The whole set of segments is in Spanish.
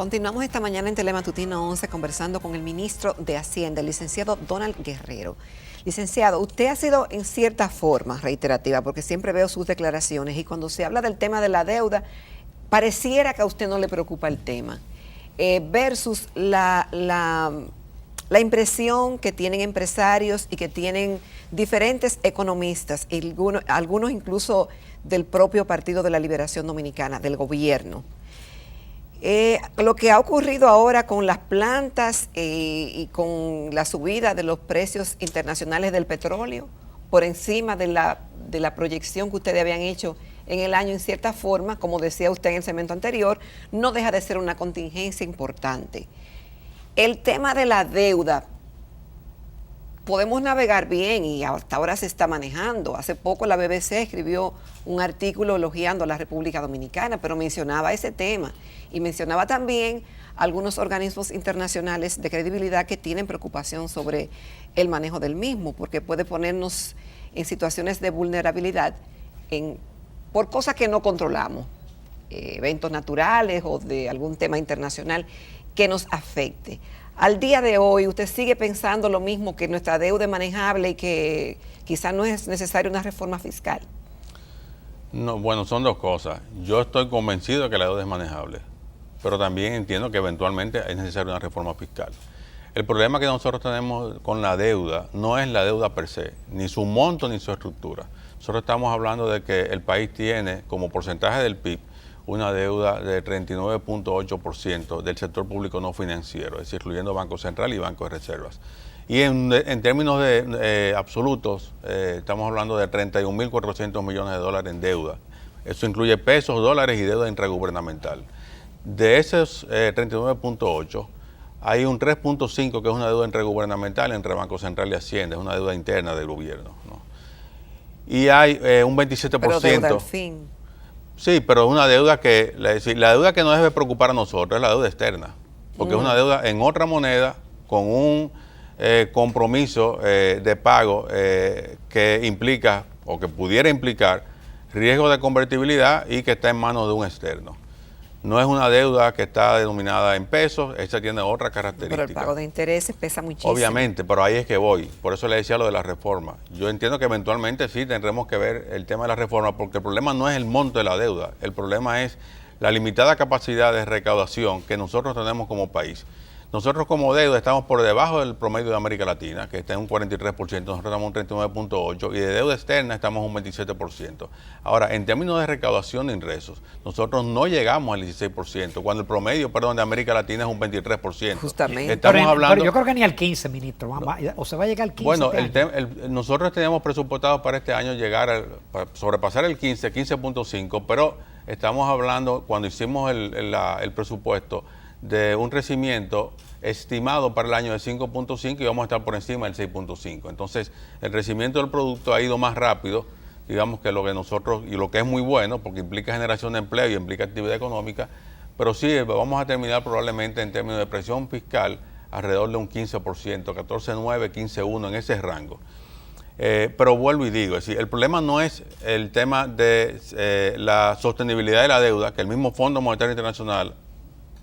Continuamos esta mañana en Telematutino 11 conversando con el ministro de Hacienda, el licenciado Donald Guerrero. Licenciado, usted ha sido en cierta forma reiterativa porque siempre veo sus declaraciones y cuando se habla del tema de la deuda, pareciera que a usted no le preocupa el tema. Versus la impresión que tienen empresarios y que tienen diferentes economistas, y algunos incluso del propio Partido de la Liberación Dominicana, del gobierno. Lo que ha ocurrido ahora con las plantas y con la subida de los precios internacionales del petróleo por encima de la proyección que ustedes habían hecho en el año, en cierta forma, como decía usted en el segmento anterior, no deja de ser una contingencia importante. El tema de la deuda, podemos navegar bien y hasta ahora se está manejando. Hace poco la BBC escribió un artículo elogiando a la República Dominicana, pero mencionaba ese tema y mencionaba también algunos organismos internacionales de credibilidad que tienen preocupación sobre el manejo del mismo, porque puede ponernos en situaciones de vulnerabilidad por cosas que no controlamos, eventos naturales o de algún tema internacional que nos afecte. Al día de hoy, ¿usted sigue pensando lo mismo, que nuestra deuda es manejable y que quizás no es necesaria una reforma fiscal? No, bueno, son dos cosas. Yo estoy convencido de que la deuda es manejable, pero también entiendo que eventualmente es necesaria una reforma fiscal. El problema que nosotros tenemos con la deuda no es la deuda per se, ni su monto ni su estructura. Nosotros estamos hablando de que el país tiene como porcentaje del PIB una deuda de 39.8% del sector público no financiero, es decir, incluyendo Banco Central y Banco de Reservas. Y en términos absolutos, estamos hablando de 31.400 millones de dólares en deuda. Eso incluye pesos, dólares y deuda intragubernamental. De esos 39.8, hay un 3.5 que es una deuda intragubernamental entre Banco Central y Hacienda, es una deuda interna del gobierno, ¿no? Y hay un 27%. Pero deuda al fin. Sí, pero es una deuda que, la deuda que nos debe preocupar a nosotros es la deuda externa, porque es una deuda en otra moneda con un compromiso de pago que implica o que pudiera implicar riesgo de convertibilidad y que está en manos de un externo. No es una deuda que está denominada en pesos, esa tiene otra característica. Pero el pago de intereses pesa muchísimo. Obviamente, pero ahí es que voy. Por eso le decía lo de la reforma. Yo entiendo que eventualmente sí tendremos que ver el tema de la reforma, porque el problema no es el monto de la deuda, el problema es la limitada capacidad de recaudación que nosotros tenemos como país. Nosotros como deuda estamos por debajo del promedio de América Latina, que está en un 43%, nosotros estamos en un 39.8%, y de deuda externa estamos en un 27%. Ahora, en términos de recaudación de ingresos, nosotros no llegamos al 16%, cuando el promedio, de América Latina es un 23%. Justamente. Estamos hablando, pero yo creo que ni al 15, ministro, o se va a llegar al 15. Bueno, nosotros teníamos presupuestado para este año para sobrepasar el 15.5, pero estamos hablando, cuando hicimos el presupuesto, de un crecimiento estimado para el año de 5.5 y vamos a estar por encima del 6.5. Entonces, el crecimiento del producto ha ido más rápido, digamos, que lo que nosotros, y lo que es muy bueno, porque implica generación de empleo y implica actividad económica, pero sí, vamos a terminar probablemente en términos de presión fiscal alrededor de un 15%, 14.9, 15.1, en ese rango. Pero vuelvo y digo, es decir, el problema no es el tema de la sostenibilidad de la deuda, que el mismo Fondo Monetario Internacional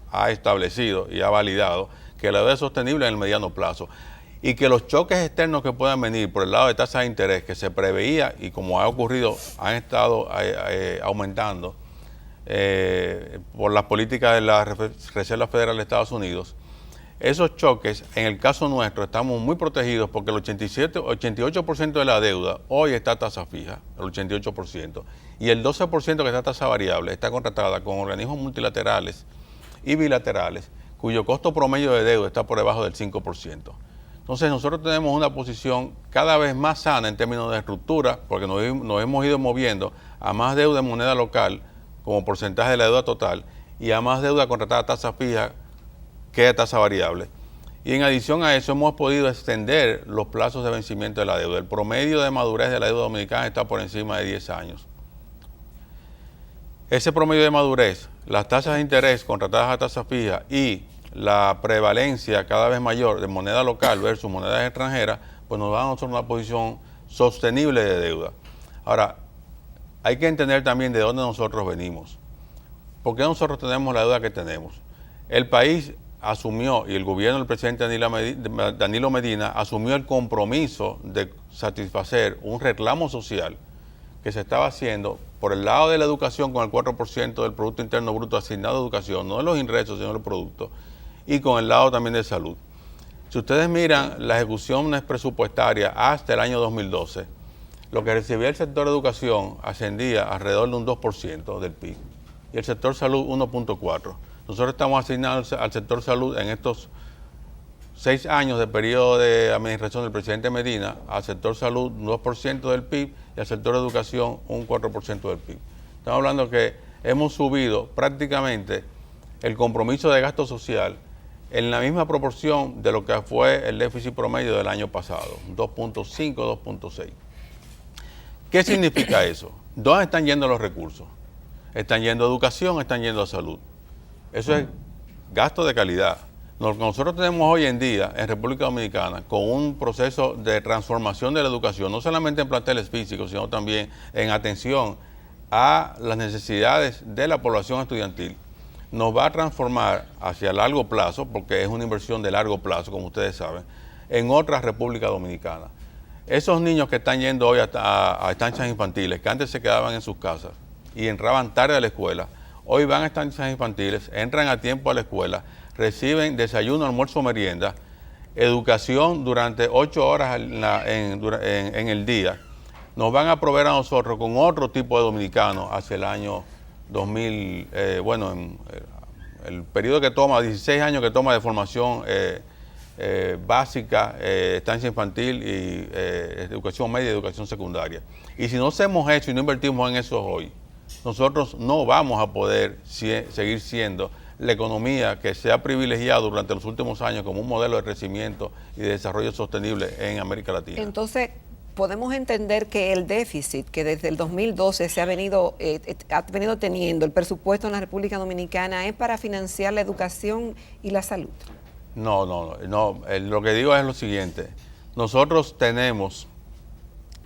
ha establecido y ha validado que la deuda es sostenible en el mediano plazo y que los choques externos que puedan venir por el lado de tasas de interés que se preveía y como ha ocurrido han estado aumentando por las políticas de la Reserva Federal de Estados Unidos. Esos choques, en el caso nuestro, estamos muy protegidos porque el 88% de la deuda hoy está a tasa fija, el 88%, y el 12% que está a tasa variable está contratada con organismos multilaterales y bilaterales, cuyo costo promedio de deuda está por debajo del 5%. Entonces nosotros tenemos una posición cada vez más sana en términos de estructura, porque nos hemos ido moviendo a más deuda en moneda local como porcentaje de la deuda total y a más deuda contratada a tasa fija que a tasa variable. Y en adición a eso hemos podido extender los plazos de vencimiento de la deuda. El promedio de madurez de la deuda dominicana está por encima de 10 años. Ese promedio de madurez, las tasas de interés contratadas a tasa fija y la prevalencia cada vez mayor de moneda local versus monedas extranjeras, pues nos da a nosotros una posición sostenible de deuda. Ahora, hay que entender también de dónde nosotros venimos. ¿Por qué nosotros tenemos la deuda que tenemos? El país asumió, y el gobierno del presidente Danilo Medina asumió el compromiso de satisfacer un reclamo social que se estaba haciendo por el lado de la educación con el 4% del Producto Interno Bruto asignado a educación, no de los ingresos, sino de los productos, y con el lado también de salud. Si ustedes miran las ejecuciones presupuestarias hasta el año 2012, lo que recibía el sector educación ascendía alrededor de un 2% del PIB y el sector salud 1.4%. Nosotros estamos asignando al sector salud en estos 6 años de periodo de administración del presidente Medina, al sector salud un 2% del PIB y al sector educación un 4% del PIB. Estamos hablando que hemos subido prácticamente el compromiso de gasto social en la misma proporción de lo que fue el déficit promedio del año pasado, 2.5, 2.6. ¿Qué significa eso? ¿Dónde están yendo los recursos? Están yendo a educación, están yendo a salud. Eso es gasto de calidad. Lo que nosotros tenemos hoy en día en República Dominicana con un proceso de transformación de la educación, no solamente en planteles físicos, sino también en atención a las necesidades de la población estudiantil, nos va a transformar hacia largo plazo, porque es una inversión de largo plazo, como ustedes saben, en otra República Dominicana. Esos niños que están yendo hoy a estancias infantiles, que antes se quedaban en sus casas y entraban tarde a la escuela, hoy van a estancias infantiles, entran a tiempo a la escuela, reciben desayuno, almuerzo, merienda, educación durante 8 horas en el día. Nos van a proveer a nosotros con otro tipo de dominicanos hacia el año 2000, el periodo que toma, 16 años que toma de formación básica, estancia infantil y educación media y educación secundaria. Y si no hacemos eso y no invertimos en eso hoy, nosotros no vamos a poder seguir siendo la economía que se ha privilegiado durante los últimos años como un modelo de crecimiento y de desarrollo sostenible en América Latina. Entonces, podemos entender que el déficit que desde el 2012 ha venido teniendo el presupuesto en la República Dominicana es para financiar la educación y la salud. No. Lo que digo es lo siguiente. Nosotros tenemos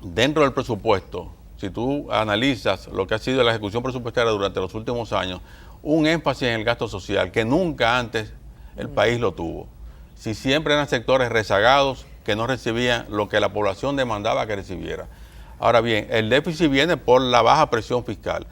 dentro del presupuesto, si tú analizas lo que ha sido la ejecución presupuestaria durante los últimos años, un énfasis en el gasto social que nunca antes el país lo tuvo. Si siempre eran sectores rezagados que no recibían lo que la población demandaba que recibiera. Ahora bien, el déficit viene por la baja presión fiscal,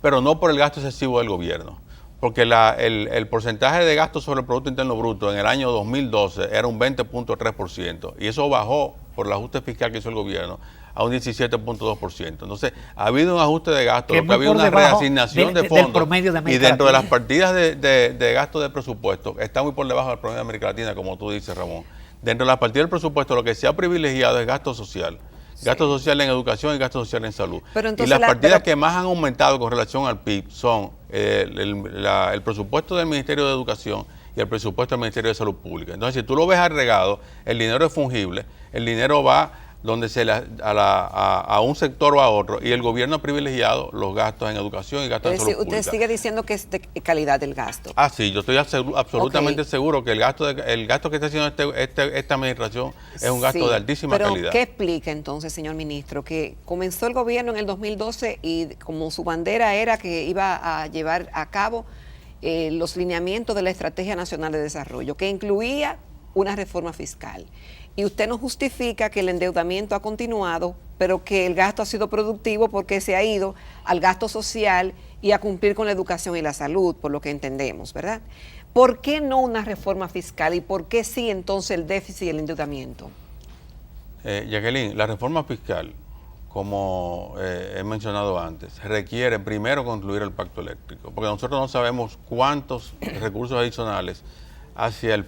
pero no por el gasto excesivo del gobierno, porque el porcentaje de gasto sobre el Producto Interno Bruto en el año 2012 era un 20.3% y eso bajó por el ajuste fiscal que hizo el gobierno a un 17.2%. Entonces, ha habido un ajuste de gasto, lo que ha habido una reasignación de fondos y dentro de las partidas de gasto de presupuesto está muy por debajo del promedio de América Latina, como tú dices, Ramón. Dentro de las partidas del presupuesto lo que se ha privilegiado es gasto social. Sí. Gasto social en educación y gasto social en salud. Y las partidas que más han aumentado con relación al PIB son el presupuesto del Ministerio de Educación y el presupuesto del Ministerio de Salud Pública. Entonces, si tú lo ves agregado, el dinero es fungible, el dinero va donde a un sector o a otro, y el gobierno ha privilegiado los gastos en educación y gastos en salud pública. Usted sigue diciendo que es de calidad el gasto. Ah, sí, yo estoy absolutamente seguro que el gasto que está haciendo esta administración es un gasto de altísima calidad. Pero ¿qué explica entonces, señor ministro, que comenzó el gobierno en el 2012 y como su bandera era que iba a llevar a cabo los lineamientos de la Estrategia Nacional de Desarrollo, que incluía una reforma fiscal? Y usted nos justifica que el endeudamiento ha continuado, pero que el gasto ha sido productivo porque se ha ido al gasto social y a cumplir con la educación y la salud, por lo que entendemos, ¿verdad? ¿Por qué no una reforma fiscal y por qué sí entonces el déficit y el endeudamiento? Jacqueline, la reforma fiscal, como he mencionado antes, requiere primero concluir el pacto eléctrico, porque nosotros no sabemos cuántos recursos adicionales hacia el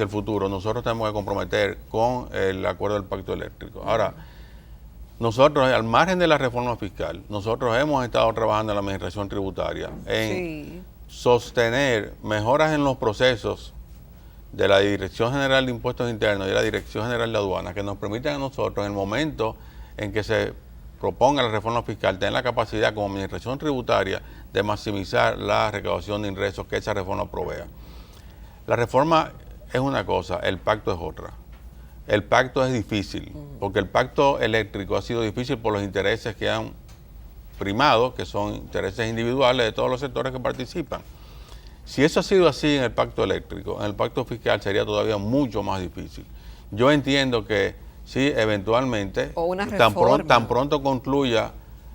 futuro nosotros tenemos que comprometer con el acuerdo del pacto eléctrico. Ahora, nosotros, al margen de la reforma fiscal, nosotros hemos estado trabajando en la administración tributaria en sostener mejoras en los procesos de la Dirección General de Impuestos Internos y de la Dirección General de Aduanas que nos permitan a nosotros, en el momento en que se proponga la reforma fiscal, tener la capacidad como administración tributaria de maximizar la recaudación de ingresos que esa reforma provea. La reforma es una cosa, el pacto es otra. El pacto es difícil, porque el pacto eléctrico ha sido difícil por los intereses que han primado, que son intereses individuales de todos los sectores que participan. Si eso ha sido así en el pacto eléctrico, en el pacto fiscal sería todavía mucho más difícil. Yo entiendo que sí, eventualmente, O una tan pronto concluya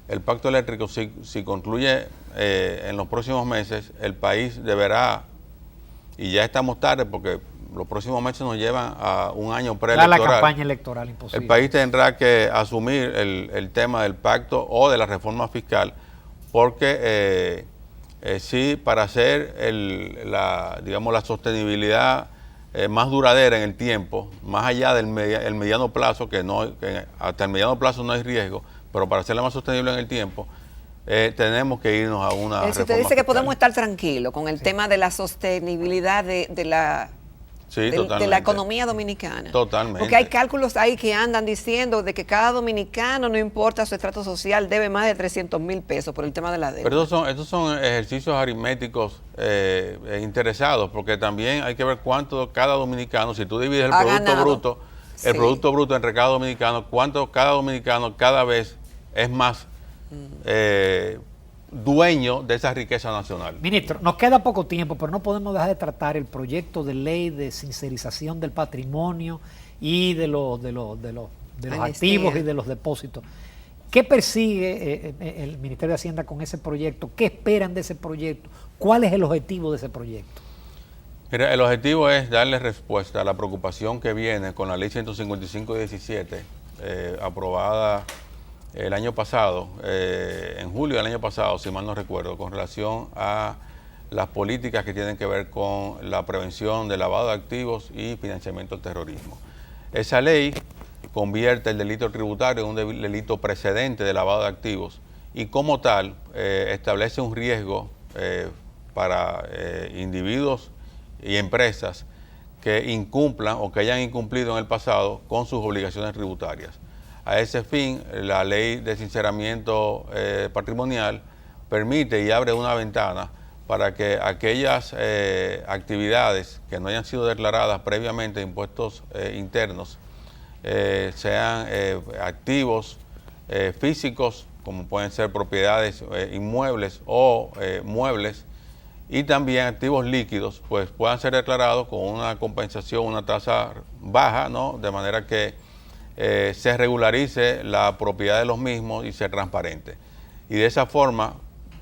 el pacto eléctrico, si concluye en los próximos meses, el país deberá, y ya estamos tarde porque los próximos meses nos llevan a un año preelectoral. La campaña electoral imposible. El país tendrá que asumir el tema del pacto o de la reforma fiscal, porque sí, para hacer digamos, la sostenibilidad más duradera en el tiempo, más allá del el mediano plazo, que hasta el mediano plazo no hay riesgo, pero para hacerla más sostenible en el tiempo, tenemos que irnos a una reforma usted dice que fiscal. podemos estar tranquilos con el tema de la sostenibilidad de la economía dominicana. Totalmente. Porque hay cálculos ahí que andan diciendo de que cada dominicano, no importa su estrato social, debe más de 300,000 pesos por el tema de la deuda. Pero estos son ejercicios aritméticos interesados, porque también hay que ver cuánto cada dominicano, si tú divides el Producto Bruto entre cada dominicano, cuánto cada dominicano cada vez es más dueño de esa riqueza nacional. Ministro, nos queda poco tiempo, pero no podemos dejar de tratar el proyecto de ley de sincerización del patrimonio y de los activos y de los depósitos. ¿Qué persigue el Ministerio de Hacienda con ese proyecto? ¿Qué esperan de ese proyecto? ¿Cuál es el objetivo de ese proyecto? Mira, el objetivo es darle respuesta a la preocupación que viene con la ley 155/17, aprobada el año pasado, en julio del año pasado, si mal no recuerdo, con relación a las políticas que tienen que ver con la prevención del lavado de activos y financiamiento del terrorismo. Esa ley convierte el delito tributario en un delito precedente de lavado de activos y como tal establece un riesgo para individuos y empresas que incumplan o que hayan incumplido en el pasado con sus obligaciones tributarias. A ese fin, la ley de sinceramiento patrimonial permite y abre una ventana para que aquellas actividades que no hayan sido declaradas previamente de impuestos internos sean activos físicos, como pueden ser propiedades inmuebles o muebles, y también activos líquidos, pues puedan ser declarados con una compensación, una tasa baja, ¿no? De manera que se regularice la propiedad de los mismos y sea transparente. Y de esa forma,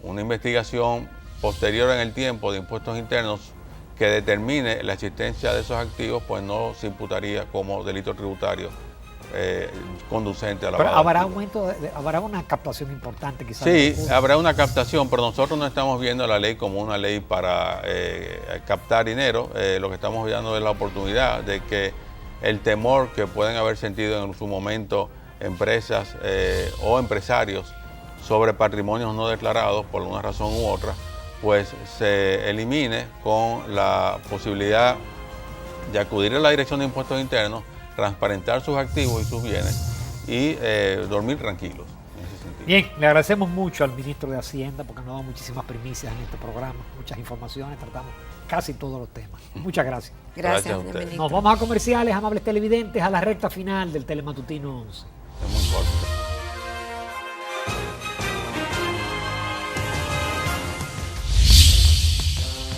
una investigación posterior en el tiempo de impuestos internos que determine la existencia de esos activos, pues no se imputaría como delito tributario conducente a la Pero habrá una captación importante quizás. Sí, habrá una captación, pero nosotros no estamos viendo la ley como una ley para captar dinero. Lo que estamos viendo es la oportunidad de que el temor que pueden haber sentido en su momento empresas o empresarios sobre patrimonios no declarados por una razón u otra, pues se elimine con la posibilidad de acudir a la Dirección de Impuestos Internos, transparentar sus activos y sus bienes y dormir tranquilos en ese sentido. Bien, le agradecemos mucho al ministro de Hacienda porque nos ha dado muchísimas primicias en este programa, muchas informaciones, tratamos casi todos los temas. Muchas gracias. Gracias, a ustedes. ministro. Nos vamos a comerciales, amables televidentes, a la recta final del Telematutino 11. Es muy corto.